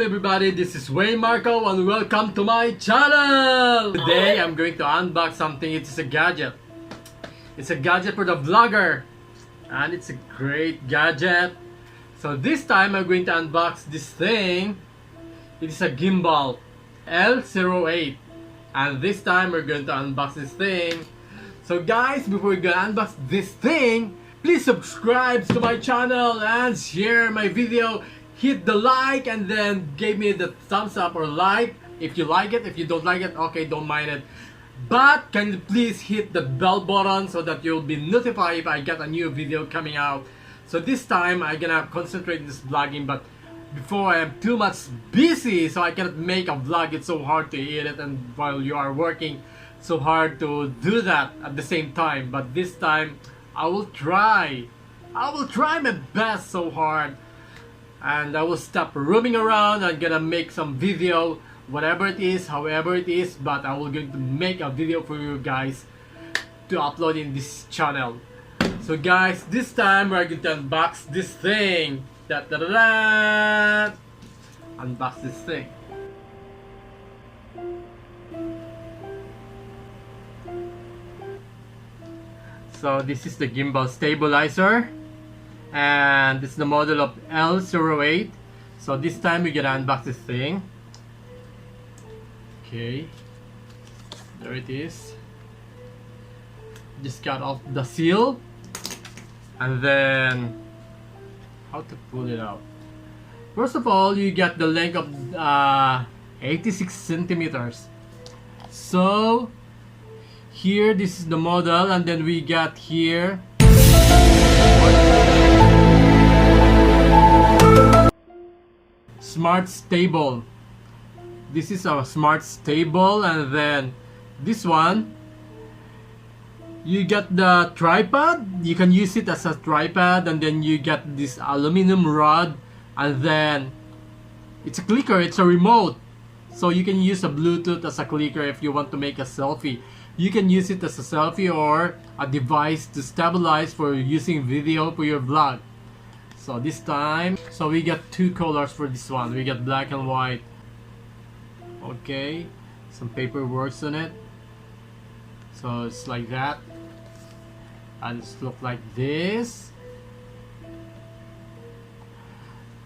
everybody, this is Wayne Marco and welcome to my channel! Today I'm going to unbox something. It's a gadget. It's a gadget for the vlogger. And it's a great gadget. So this time I'm going to unbox this thing. It is a Gimbal L08. And this time we're going to unbox this thing. So guys, before we go unbox this thing, please subscribe to my channel and share my video. Hit the like and then give me the thumbs up or like if you like it. If you don't like it, okay, don't mind it. But can you please hit the bell button so that you'll be notified if I get a new video coming out. So this time I'm gonna concentrate on this vlogging, but before I am too much busy, so I cannot make a vlog. It's so hard to edit, and while you are working, so hard to do that at the same time. But this time I will try my best so hard, and I will stop roaming around. I'm gonna make some video, whatever it is, however it is, but I will going to make a video for you guys to upload in this channel. So guys, this time we're going to unbox this thing. Unbox this thing. So this is the Gimbal Stabilizer, and it's the model of L08. So this time we're gonna unbox this thing. Okay, there it is. Just cut off the seal, and then how to pull it out. First of all, you get the length of 86 centimeters. So here, this is the model, and then we got here Smart Stable. This is our Smart Stable, and then this one, you got the tripod. You can use it as a tripod, and then you get this aluminum rod, and then it's a clicker, it's a remote. So you can use a Bluetooth as a clicker if you want to make a selfie. You can use it as a selfie or a device to stabilize for using video for your vlog. So this time, so we got two colors for this one. We got black and white. Okay, some paperwork on it. So it's like that, and it's look like this.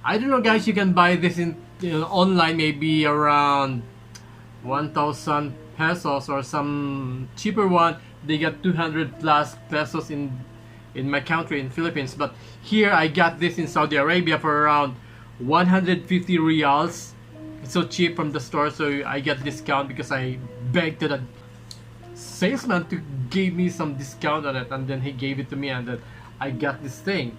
I don't know guys, you can buy this in online, maybe around 1,000 pesos, or some cheaper one they got 200 plus pesos in my country, in Philippines. But here I got this in Saudi Arabia for around 150 reals. It's so cheap from the store, so I get discount because I begged to the salesman to give me some discount on it, and then he gave it to me, and then I got this thing.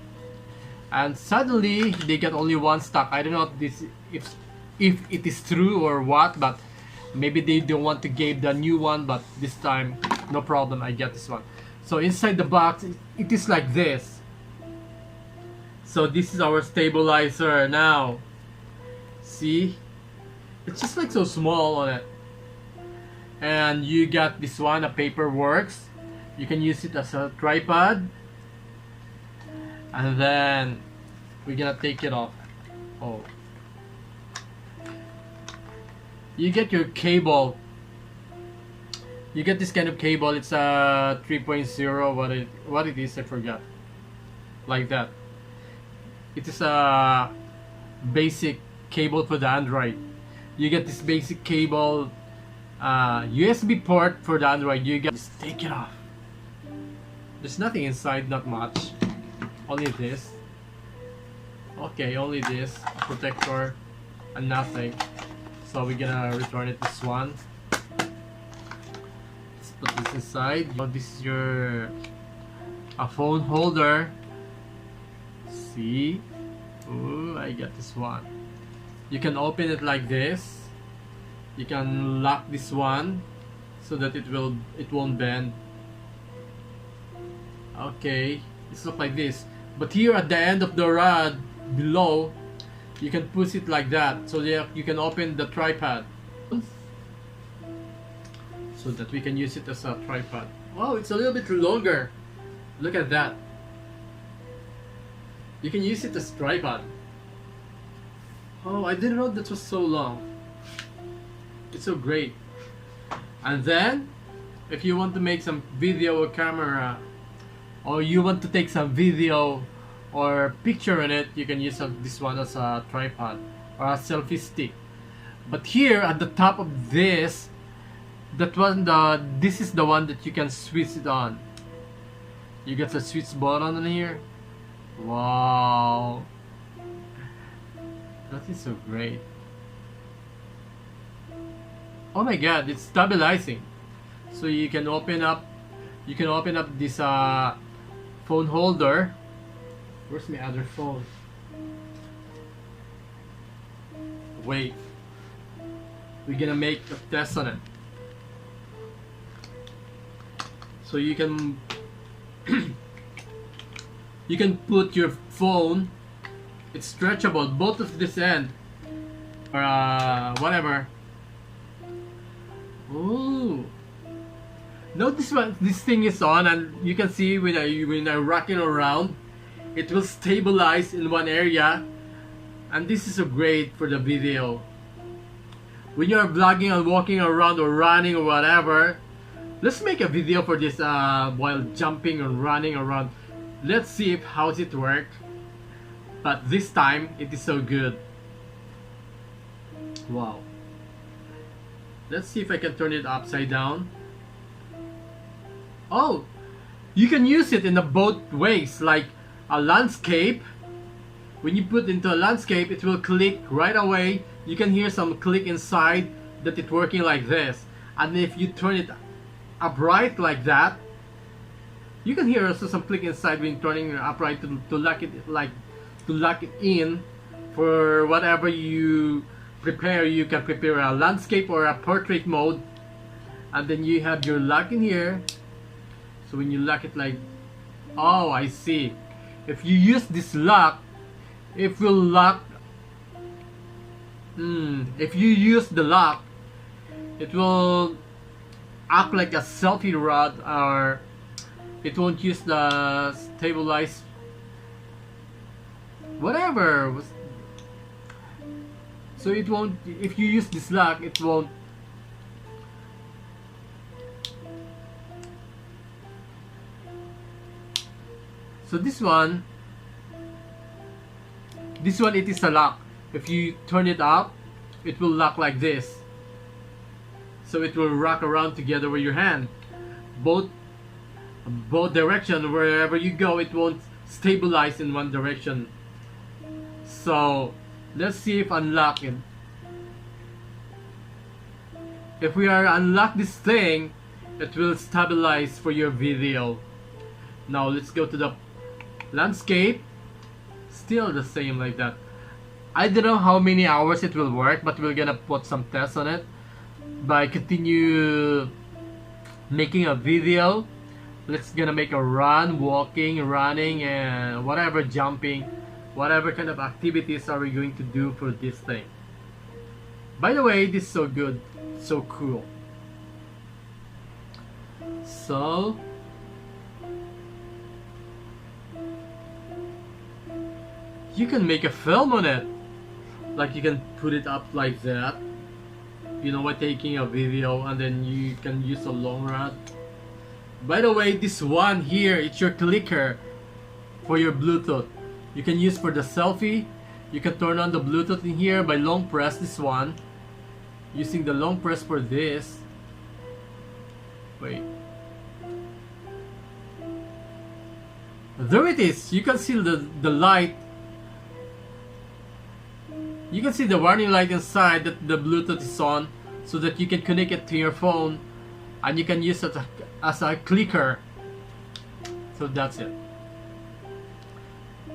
And suddenly they got only one stock. I don't know if it is true or what, but maybe they don't want to give the new one. But this time, no problem, I get this one. So inside the box, it is like this. So this is our stabilizer now. See, it's just like so small on it. And you got this one, a paper works. You can use it as a tripod. And then we're gonna take it off. Oh, you get your cable. You get this kind of cable. It's a 3.0. What it is, I forgot. Like that. It is a basic cable for the Android. You get this basic cable, USB port for the Android. You get, just take it off. There's nothing inside, not much. Only this. Okay, only this, a protector, and nothing. So we're gonna return it this one. Let's put this inside. Oh, this is your phone holder. See? Ooh, I got this one. You can open it like this. You can lock this one so that it won't bend. Okay, it's look like this. But here at the end of the rod below, you can push it like that, so that you can open the tripod, so that we can use it as a tripod. Wow, it's a little bit longer. Look at that. You can use it as tripod. Oh, I didn't know that was so long. It's so great. And then, if you want to make some video or camera, or you want to take some video or picture in it, you can use this one as a tripod or a selfie stick. But here at the top of this, this is the one that you can switch it on. You get the switch button in here. Wow, that is so great. Oh my god, it's stabilizing. So you can open up this phone holder. Where's my other phone? Wait, we're gonna make a test on it. So you can you can put your phone, it's stretchable, both of this end, or whatever. Ooh. Notice what this thing is on, and you can see when I rock it around, it will stabilize in one area, and this is so great for the video. When you're vlogging and walking around or running or whatever, let's make a video for this while jumping and running around. Let's see if how's it work. But this time it is so good. Wow. Let's see if I can turn it upside down. Oh, you can use it in the both ways, like a landscape. When you put into a landscape, it will click right away. You can hear some click inside that it's working like this. And if you turn it upright like that, you can hear also some click inside when turning it upright to lock it, like to lock it in for whatever you prepare. You can prepare a landscape or a portrait mode, and then you have your lock in here. So when you lock it like, oh, I see. If you use this lock, it will lock. If you use the lock, it will act like a selfie rod, or it won't use the stabilize whatever. So it won't, if you use this lock, it won't. So this one it is a lock. If you turn it up, it will lock like this. So it will rock around together with your hand. Both direction, wherever you go, it won't stabilize in one direction. So let's see if unlock it. If we are unlock this thing, it will stabilize for your video. Now let's go to the landscape. Still the same like that. I don't know how many hours it will work, but we're gonna put some tests on it by continue making a video. Let's gonna make a run, walking, running, and whatever, jumping, whatever kind of activities are we going to do for this thing. By the way, this is so good, so cool. So you can make a film on it. Like you can put it up like that, you know, by taking a video, and then you can use a long rod. By the way, this one here, it's your clicker for your Bluetooth. You can use for the selfie. You can turn on the Bluetooth in here by long press this one. Using the long press for this. Wait. There it is. You can see the light. You can see the warning light inside that the Bluetooth is on, so that you can connect it to your phone, and you can use it as a clicker. So that's it.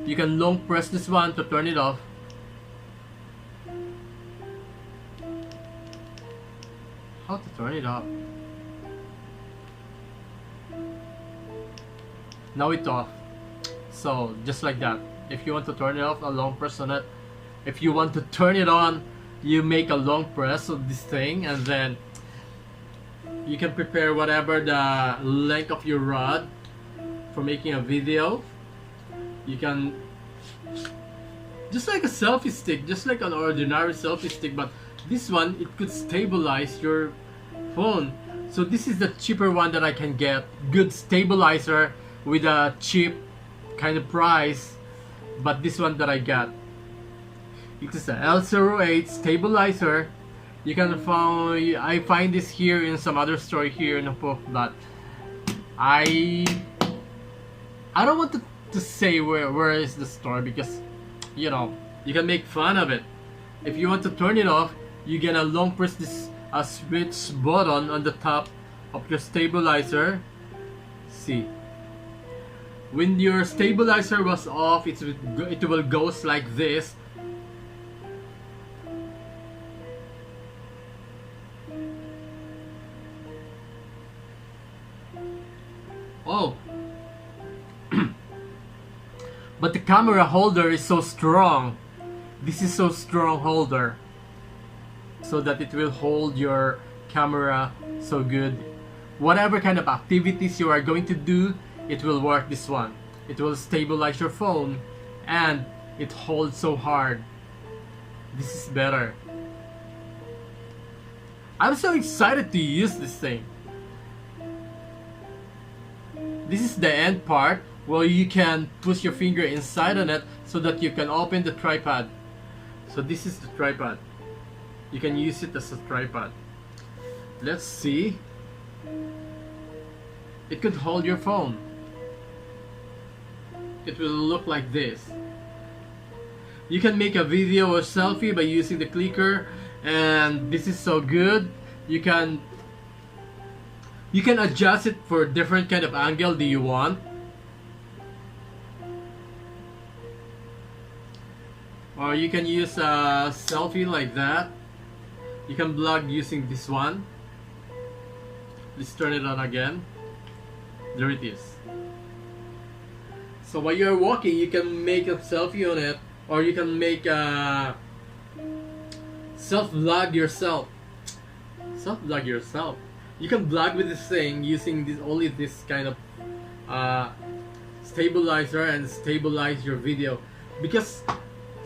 You can long press this one to turn it off. How to turn it off? Now it's off. So just like that. If you want to turn it off, a long press on it. If you want to turn it on, you make a long press of this thing, and then you can prepare whatever the length of your rod for making a video. You can just like a selfie stick, just like an ordinary selfie stick, but this one, it could stabilize your phone. So this is the cheaper one that I can get. Good stabilizer with a cheap kind of price, but this one that I got, it is a L08 stabilizer. You can find, I find this here in some other store here in Hopok, but I don't want to say where is the store, because you know, you can make fun of it. If you want to turn it off, you gonna long press this switch button on the top of your stabilizer. See, when your stabilizer was off, it will goes like this. Oh, but the camera holder is so strong. This is so strong holder, so that it will hold your camera so good. Whatever kind of activities you are going to do, it will work. This one, it will stabilize your phone, and it holds so hard. This is better. I'm so excited to use this thing. This is the end part where you can push your finger inside on it so that you can open the tripod. So this is the tripod. You can use it as a tripod. Let's see. It could hold your phone. It will look like this. You can make a video or selfie by using the clicker, and this is so good. You can adjust it for different kind of angle do you want. Or you can use a selfie like that. You can vlog using this one. Let's turn it on again. There it is. So while you're walking, you can make a selfie on it, or you can make a self-vlog yourself. Self-vlog yourself. You can vlog with this thing using only this kind of stabilizer, and stabilize your video. Because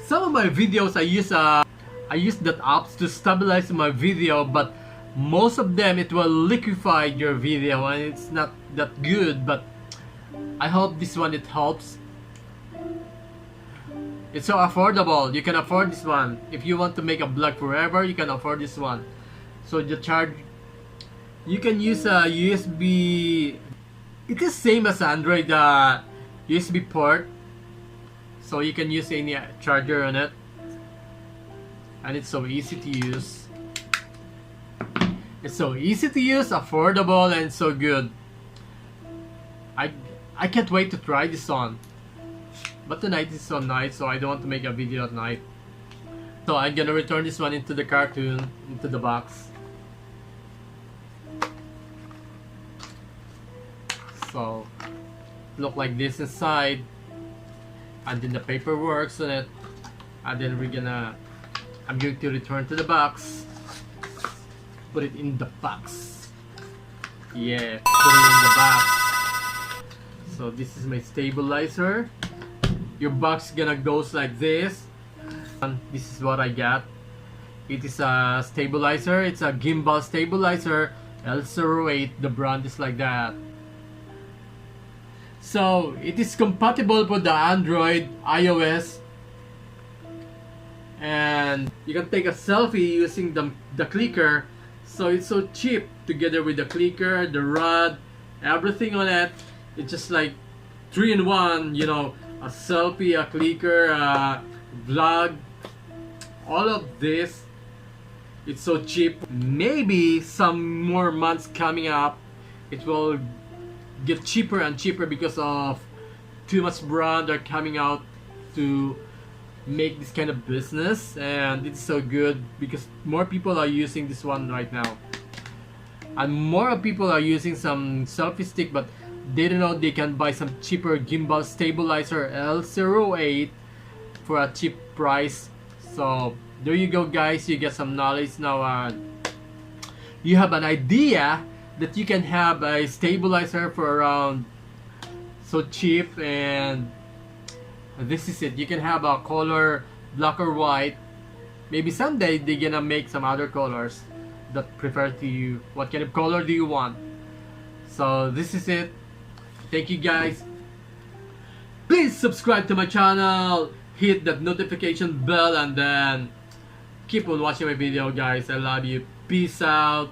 some of my videos I use that apps to stabilize my video, but most of them it will liquefy your video and it's not that good. But I hope this one it helps. It's so affordable. You can afford this one. If you want to make a vlog forever, you can afford this one. So the charge, you can use a USB. It is same as Android USB port. So you can use any charger on it, and it's so easy to use. It's so easy to use, affordable, and so good. I can't wait to try this on. But tonight is so night, so I don't want to make a video at night. So I'm gonna return this one into the cartoon, into the box. So look like this inside, and then the paper works on it, and then I'm going to return to the box, put it in the box. Yeah, put it in the box. So this is my stabilizer. Your box gonna goes like this, and this is what I got. It is a stabilizer. It's a Gimbal Stabilizer L08. The brand is like that. So it is compatible with the Android, iOS, and you can take a selfie using the clicker. So it's so cheap, together with the clicker, the rod, everything on it. It's just like 3-in-1, you know, a selfie, a clicker, a vlog, all of this. It's so cheap. Maybe some more months coming up, it will get cheaper and cheaper because of too much brand are coming out to make this kind of business, and it's so good because more people are using this one right now, and more people are using some selfie stick, but they don't know they can buy some cheaper Gimbal Stabilizer L08 for a cheap price. So there you go, guys. You get some knowledge now. You have an idea that you can have a stabilizer for around so cheap, and this is it. You can have a color black or white. Maybe someday they're gonna make some other colors that prefer to you. What kind of color do you want? So this is it. Thank you guys. Please subscribe to my channel, hit that notification bell, and then keep on watching my video, guys. I love you. Peace out.